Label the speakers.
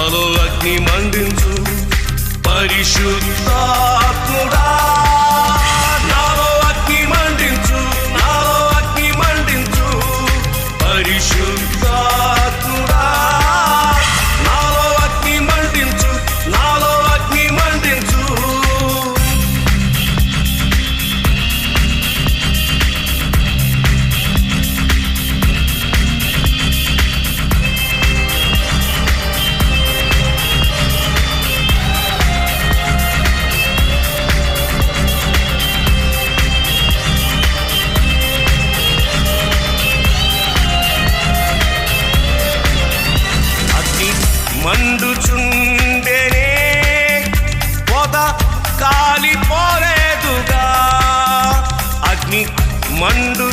Speaker 1: నాలో అగ్ని మండించు పరిశుద్ధాత్ముడా, నాలో అగ్ని మండించు, నాలో అగ్ని మండించు పరిశుద్ధాత్ముడా, నాలో అగ్ని మండించు, నాలో అగ్ని మండించు. మండుచుండెనే పొద కాలిపోలేదుగా, అగ్ని మండు